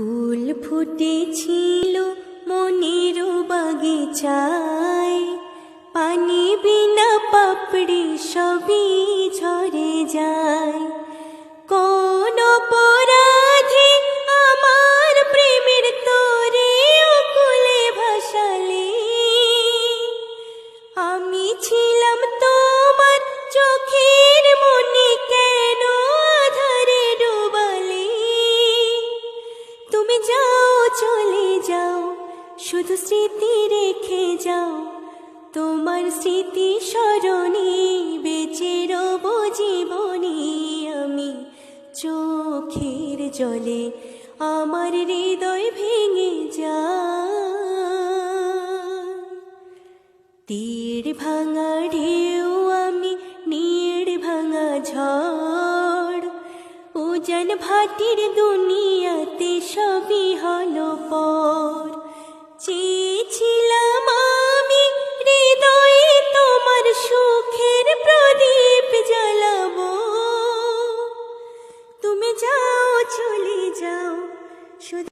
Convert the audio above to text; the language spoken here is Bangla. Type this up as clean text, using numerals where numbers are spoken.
ফুল ফুটেছিল মনের বাগিচায়, পানি বিনা পাপড়ি সবই ঝরে যায়। কোন অপরাধে আমার প্রেমের তোরে অকুলে ভাসালে, আমি ছিলাম তোমার চোখের মনি, কেন আধারে ডুবালে? তুমি যাও, চলে যাও, শুধু স্মৃতি রেখে যাও। তোমার স্মৃতি স্মরণে বেঁচে রব জীবনে আমি। চোখের জলে আমার হৃদয় ভেঙে যায়। তীর ভাঙা ঢেউ আমি, নীড় ভাঙা ঝড়, উজান ভাটির দুনিয়াতে সবই হলো পর। চেয়েছিলাম আমি হৃদয়ে তোমার সুখের প্রদীপ জ্বালাবো। তুমি যাও, চলে যাও, শুধু